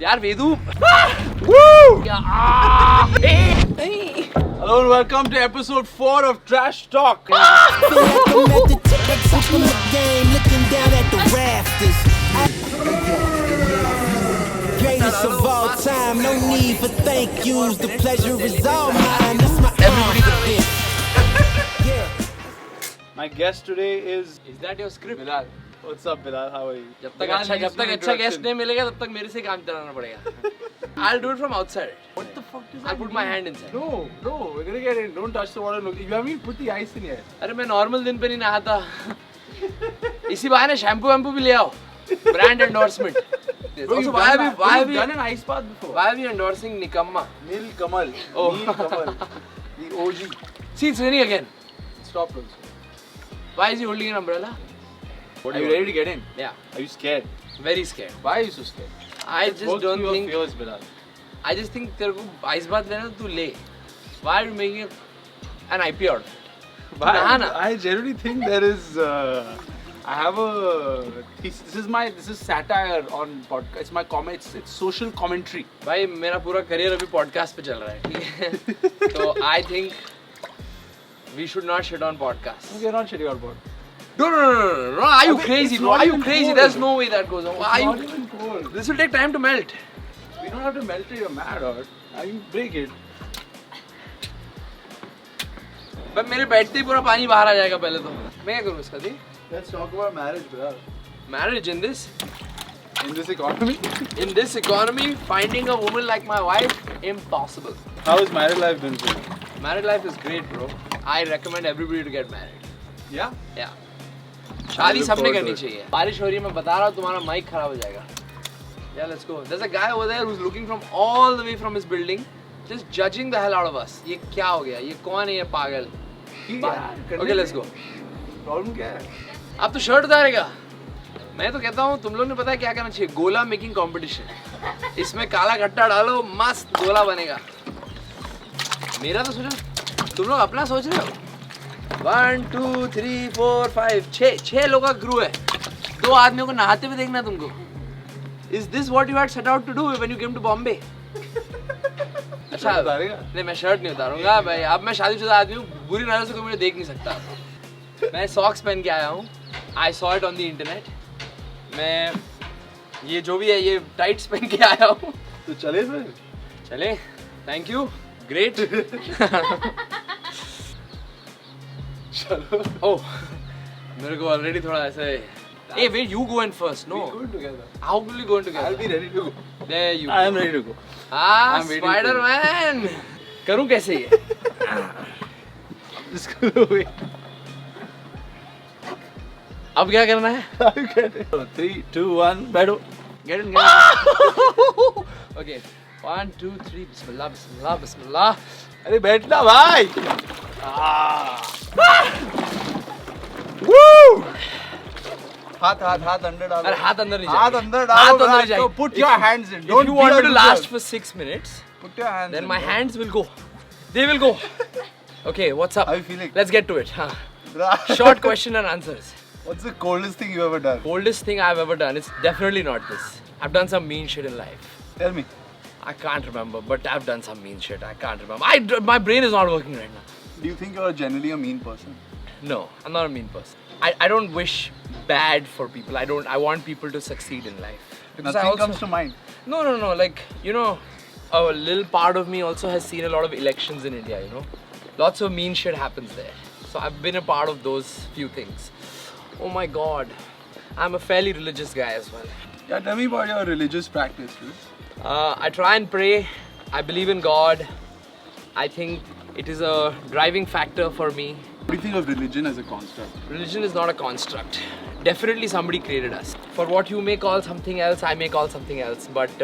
यार Vedu Woo! Hello and welcome to episode 4 of Trash Talk. Feel like I'm at the top of the game, looking down at the rafters. Greatest of all time, no need for thank yous. The pleasure is all mine. That's my Everybody the bitch. Yeah. My guest today is that your script? Bilal. What's up, Bilal? How are you? जब तक अच्छा guest नहीं मिलेगा तब तक मेरे से काम चलाना पड़ेगा. I'll do it from outside. What the fuck does that I'll put my hand inside. No, we're gonna get in. Don't touch the water. Look, you haven't even put the ice in yet. अरे मैं normal दिन पे नहीं नहाता. इसी बहाने shampoo वैम्पू भी ले आओ. Brand endorsement. Bro, Also, why have you done an ice bath before? why are you endorsing Nikamma? Nil Kamal. Oh. Nil Kamal. The OG. See, it's raining again. Stop also. Why is he holding an umbrella? Are you ready to get in? Yeah, Are you scared? very scared. Why are you so scared? I just don't think. Fears, Bilal. I just think तेरे को ice बात लेना तो तू ले. Why are you making an IP out of it? Nahana. I generally think there is. I have a. This is satire on podcast. It's my comment. It's social commentary. भाई मेरा पूरा करियर अभी podcast पे चल रहा है, ठीक है? तो I think we should not shit on podcast. We're not shitting on podcast. No. Are you Abhi, crazy, it's bro? not Are you even crazy? cold. There's no way that goes on. Are It's you? not even cold. This will take time to melt. We don't have to melt it. You're mad, or you break it. बस मेरे बैठते ही पूरा पानी बाहर आ जाएगा पहले तो. मैं क्या करूँ इसका? दी Let's talk about marriage, Bilal. marriage in this economy. finding a woman like my wife impossible. How has married life been for you? Married life is great, bro. I recommend everybody to get married. Yeah. Yeah. शादी look सबने forward to करनी it. चाहिए. बारिश हो रही है, मैं बता रहा हूँ तुम्हारा माइक खराब हो जाएगा. Yeah, let's go. There's a guy over there who's looking from all the way from his building, just judging the hell out of us. ये क्या हो गया? ये कौन है ये पागल? Okay, let's go. Problem क्या है? आप तो शर्ट उतारेगा. मैं तो कहता हूँ तुम लोग ने पता है क्या करना चाहिए? गोला मेकिंग कंपटीशन. इसमें काला घट्टा डालो, मस्त गोला बनेगा. मेरा तो सोचो, तुम लोग अपना सोच रहे हो. 1 2 3 4 5 6 लोगों का क्रू है. 2 आदमियों को नहाते हुए देखना तुमको. Is this what you had set out to do when you came to Bombay? अच्छा, उतारेगा? नहीं मैं शर्ट नहीं उतारूंगा भाई. अब मैं शादीशुदा आदमी हूँ, बुरी नजर से कोई मुझे देख नहीं सकता. मैं सॉक्स पहन के आया हूँ. I saw it on the internet. मैं ये जो भी है ये टाइट्स पहन के आया हूँ. तो चले फिर. चले. Thank you. Great. चलो. Oh, मेरे को already थोड़ा ऐसे. Hey, wait, you go in first. No. We're going together. How will we go in together? I'll be ready to go. There you I go. am ready to go. Ah, I'm waiting for Spider-Man. करूँ कैसे ये? Just go away. अब क्या करना है? I'll get it. 3 2 1 बैठो. Get in. Okay. 1 2 3 Bismillah. अरे बैठना भाई. Woo! हाथ अंदर डालो. अरे हाथ अंदर नहीं हाथ जाएगा. अंदर डालो. हाथ अंदर Bilal. जाएगा. So put your hands in. If Don't you want me fear to the last result. for 6 minutes, Put your hands then in, my bro. hands will go. They will go. Okay, what's up? How are you feeling? Let's get to it. Short question and answers. What's the coldest thing you ever done? Coldest thing I've ever done. It's definitely not this. I've done some mean shit in life. Tell me. I can't remember, but I've done some mean shit. I can't remember. My brain is not working right now. Do you think you're generally a mean person? No, I'm not a mean person. I don't wish bad for people. I want people to succeed in life. Because Nothing I also, comes to mind. No. Like, you know, a little part of me also has seen a lot of elections in India, you know. Lots of mean shit happens there. So I've been a part of those few things. Oh my God. I'm a fairly religious guy as well. Yeah, tell me about your religious practice, dude. I try and pray. I believe in God. I think it is a driving factor for me. What do you think of religion as a construct? Religion is not a construct. Definitely somebody created us. For what you may call something else, I may call something else. But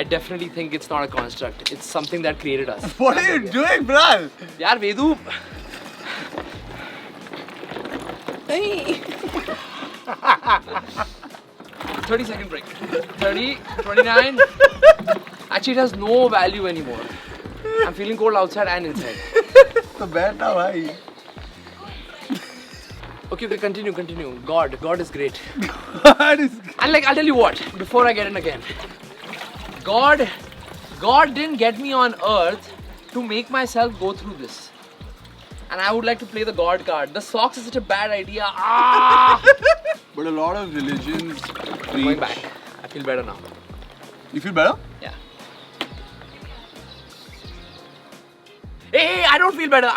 I definitely think it's not a construct. It's something that created us. What are you doing, Bilal? Yaar, Vedu. 30-second break. 30, 29. Actually, it has no value anymore. I'm feeling cold outside and inside. तो बैठना भाई. Okay, continue. God is great. God is. And like, I'll tell you what, before I get in again, God didn't get me on earth to make myself go through this. And I would like to play the God card. The socks is such a bad idea. But a lot of religions I'm going back. I feel better now. You feel better? Yeah. Hey, I don't feel better.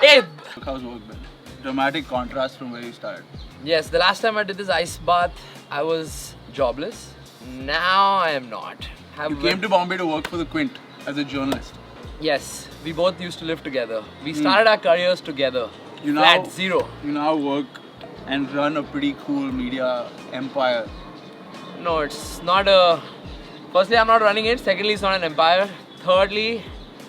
Hey. How's work been? Dramatic contrast from where you started. Yes, the last time I did this ice bath, I was jobless. Now I am not. You came to Bombay to work for the Quint as a journalist. Yes, we both used to live together. We started our careers together. Flat zero. You now work and run a pretty cool media empire. No, it's not a... Firstly, I'm not running it. Secondly, it's not an empire. Thirdly,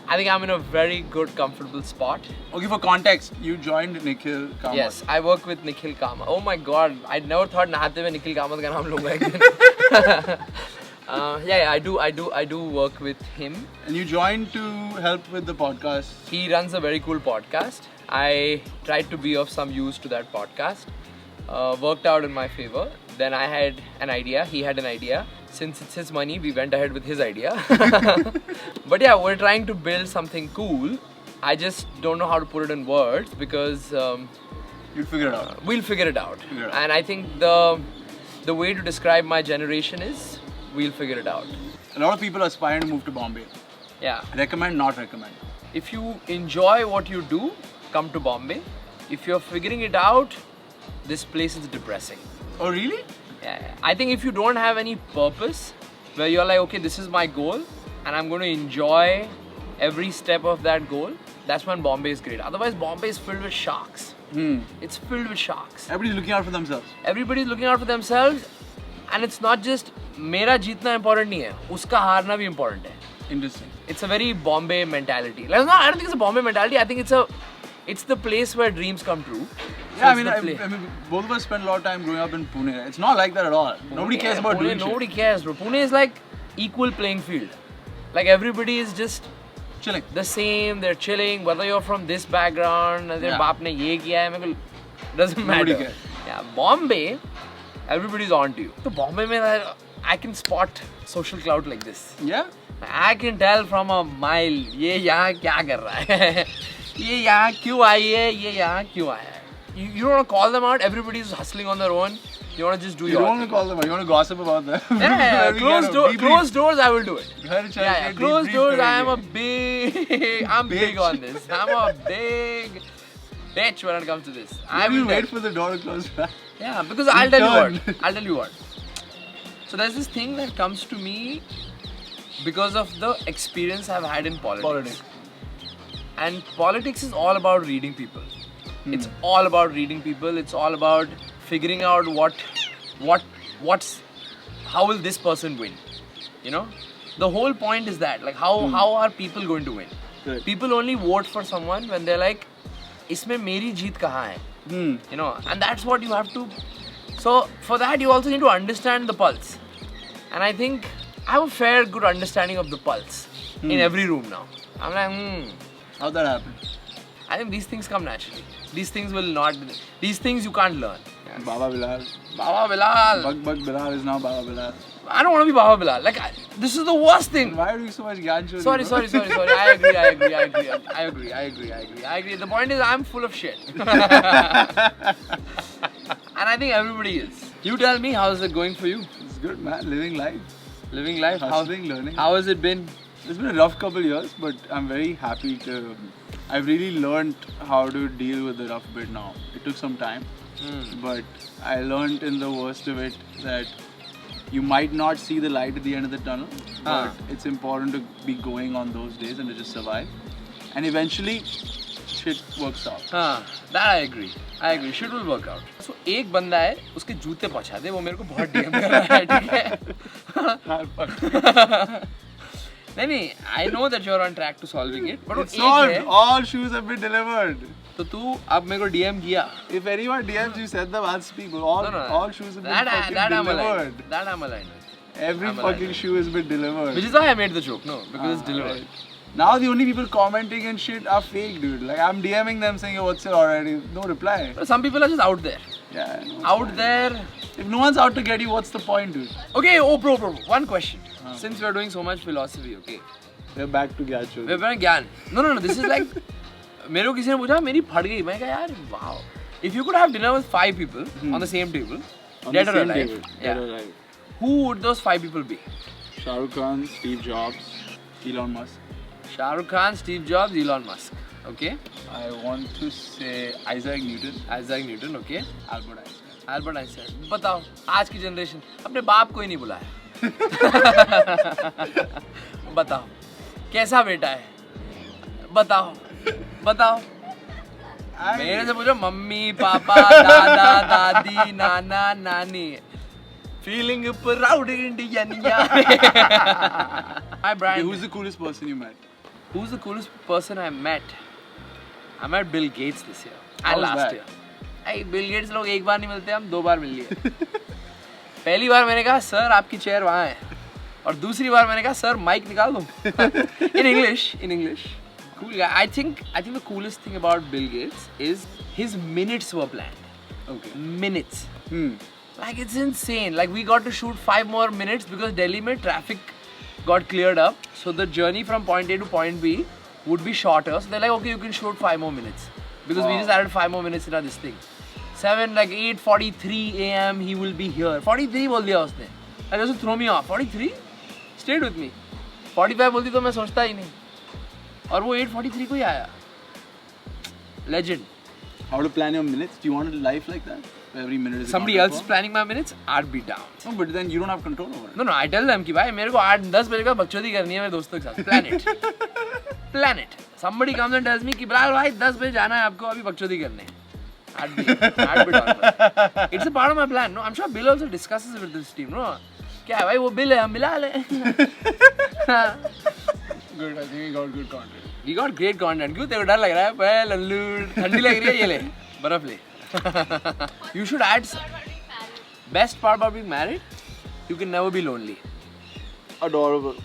I think I'm in a very good, comfortable spot. Okay, for context, you joined Nikhil Kamath. Yes, I work with Nikhil Kamath. Oh my God, I never thought nahate mein Nikhil Kamath ka naam lunga again. Yeah, I do work with him. And you joined to help with the podcast. He runs a very cool podcast. I tried to be of some use to that podcast. Worked out in my favor. Then I had an idea. He had an idea. Since it's his money, we went ahead with his idea. But yeah, we're trying to build something cool. I just don't know how to put it in words because You'll figure it out. we'll figure it out. And I think the way to describe my generation is we'll figure it out. A lot of people are aspiring to move to Bombay. Yeah. Recommend, not recommend. If you enjoy what you do, come to Bombay. If you're figuring it out, this place is depressing. Oh, really? Yeah. I think if you don't have any purpose, where you're like, okay, this is my goal, and I'm going to enjoy every step of that goal, that's when Bombay is great. Otherwise, Bombay is filled with sharks. It's filled with sharks. Everybody's looking out for themselves. Everybody's looking out for themselves, and it's not just मेरा जीतना important नहीं है, उसका हारना भी important है. Interesting. It's a very Bombay mentality. Like, no, I don't think it's a Bombay mentality. I think it's the place where dreams come true. So Yeah, it's I mean, both of us spent a lot of time growing up in Pune. It's not like that at all. Nobody cares about Pune, doing nobody shit. cares, bro. Pune is like equal playing field. Like everybody is just Chilling. the same. They're chilling. Whether you're from this background, their Yeah. baap ne ye kiya hai, मेरे को doesn't Nobody matter. cares. Yeah, Bombay, everybody's on to you. So Bombay mein I can spot social clout like this. Yeah? I can tell from a mile ये यहाँ क्या कर रहा है ये यहाँ क्यों आई है ये यहाँ क्यों आया है you don't want to call them out. Everybody's hustling on their own. You want to just do You your don't want thing. to call them out. You want to gossip about them. Yeah, closed doors I will do it. Yeah, Closed doors I'm big on this. I'm a big bitch when it comes to this. I will will wait for the door to close back. Yeah, because I'll tell you turn. what. So there's this thing that comes to me because of the experience I've had in politics. And politics is all about reading people. It's all about reading people. It's all about figuring out how will this person win? You know? The whole point is that, like, how are people going to win? Correct. People only vote for someone when they're like, इसमें मेरी जीत कहाँ है? You know, and that's what you have to. So for that, you also need to understand the pulse. And I think I have a fair, good understanding of the pulse in every room now. I'm like, How'd that happen? I think these things come naturally. These things will not. These things you can't learn. Yeah. Baba Bilal. Baba Bilal. Bug Bilal is now Baba Bilal. I don't want to be Baba Bilal. Like, this is the worst thing. Why are you so much gyaan chori, Sorry. bro? I agree. The point is, I'm full of shit. And I think everybody is. You tell me, how's it going for you? It's good, man. Living life. Living life? Hustling, learning. How has it been? It's been a rough couple years, but I'm very happy to. I've really learned how to deal with the rough bit now. It took some time, but I learned in the worst of it that you might not see the light at the end of the tunnel, but it's important to be going on those days and to just survive. And eventually, shit works out. That I agree. Shit will work out. So एक बंदा है, उसके जूते पहुंचा दे, वो मेरे को बहुत DM कर रहा है, ठीक है? नहीं, I know that you're on track to solving it, but It's solved. All shoes have been delivered. तो तू अब मेरे को DM किया. If anyone DMs you, send them. I'll speak. All shoes have been fucking delivered. That I'm aligned with. Every fucking shoe has been delivered. Which is why I made the joke, no? Because it's delivered. Right. Now the only people commenting and shit are fake, dude. Like I'm DMing them saying, what's it already? No reply. But some people are just out there. Yeah. Out there. If no one's out to get you, what's the point, dude? Okay, bro. One question. since we are doing so much philosophy, okay? We're back to gyaan. We're doing gyaan. No. This is like, मेरे को किसी ने पूछा मेरी फट गई. मैं कहा यार, wow. If you could have dinner with 5 people on the same table, dead or alive, who would those 5 people be? Shah Rukh Khan, Steve Jobs, Elon Musk. Shah Rukh Khan, Steve Jobs, Elon Musk. Okay. I want to say Isaac Newton. Isaac Newton, okay. Albert Einstein. Albert Einstein. बताओ, आज की generation अपने बाप को ही नहीं बुलाया. बताओ, कैसा बेटा है? बताओ. मेरे से पूछो मम्मी, पापा, दादा, दादी, नाना, नानी. Feeling proud Indian. Hi Brian. Okay, who's the coolest person you met? Who's the coolest person I met? I met Bill Gates this year and How's last that? year. Hey, Bill Gates लोग एक बार नहीं मिलते, हम 2 बार मिल लिए. पहली बार मैंने कहा sir आपकी चेयर वहाँ है, और दूसरी बार मैंने कहा सर माइक निकाल दो. In English. Cool guy. I think the coolest thing about Bill Gates is his minutes were planned. Okay. Minutes. Like it's insane. Like we got to shoot 5 more minutes because Delhi mein traffic got cleared up. So the journey from point A to point B would be shorter. So they're like, okay, you can shoot 5 more minutes. Because we just added 5 more minutes in this thing. 8:43 a.m. he will be here. 43 बोल दिया उसने. And just throw me off. 43? Stayed with me. 45 बोलती तो मैं सोचता ही नहीं. और वो 8:43 को ही आया. Legend. How to plan your minutes? Do you want a life like that? Where every minute is Somebody else is planning my minutes, I'd be down. No, but then you don't have control over it. No, I tell them कि भाई मेरे को 8-10 बजे का बकचोदी करनी है मेरे दोस्तों के साथ. Plan it. Somebody comes and tells me कि बिलाल भाई 10 बजे जाना है आपको अभी बकचोदी करने. I'd be down. It's a part of my plan. No, I'm sure Bill also discusses it with this team. No, क्या है भाई वो Bill है हम बिलाल हैं. Good, I think we got good content. We got great content. क्यों तेरे को डर लग रहा है? पहले लल्लू ठंडी लग रही है ये ले बर्फ ले. You should add best part about being married. You can never be lonely. Adorable.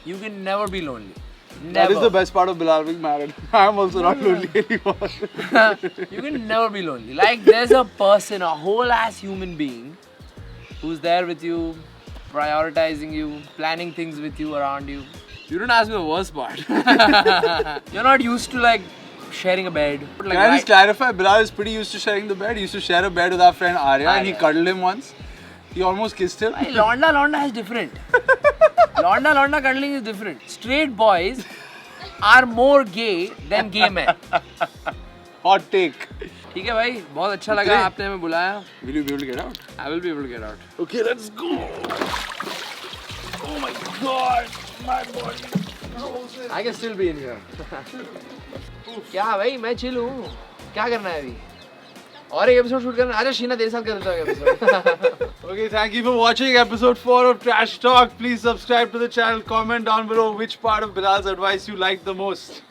You can never be lonely. Never. That is the best part of Bilal being married. I'm also not lonely anymore. You can never be lonely. Like there's a person, a whole ass human being who's there with you, prioritizing you, planning things with you, around you. You didn't ask me the worst part. You're not used to like sharing a bed. Like, Can I just clarify? Bilal is pretty used to sharing the bed. He used to share a bed with our friend Arya and he cuddled him once. He almost kissed him. Hey, Londa is different. Londa cuddling is different. Straight boys are more gay than gay men. Hot take. ठीक है भाई, बहुत अच्छा लगा आपने हमें बुलाया. Will you be able to get out? I will be able to get out. Okay, let's go. Oh my god, my body. I can still be in here. क्या भाई मैं chill हूँ. क्या करना है अभी? और एक episode shoot करना. आजा शीना तेरे साथ कर देता हूँ episode. Okay, thank you for watching episode 4 of Trash Talk. Please subscribe to the channel. Comment down below which part of Bilal's advice you liked the most.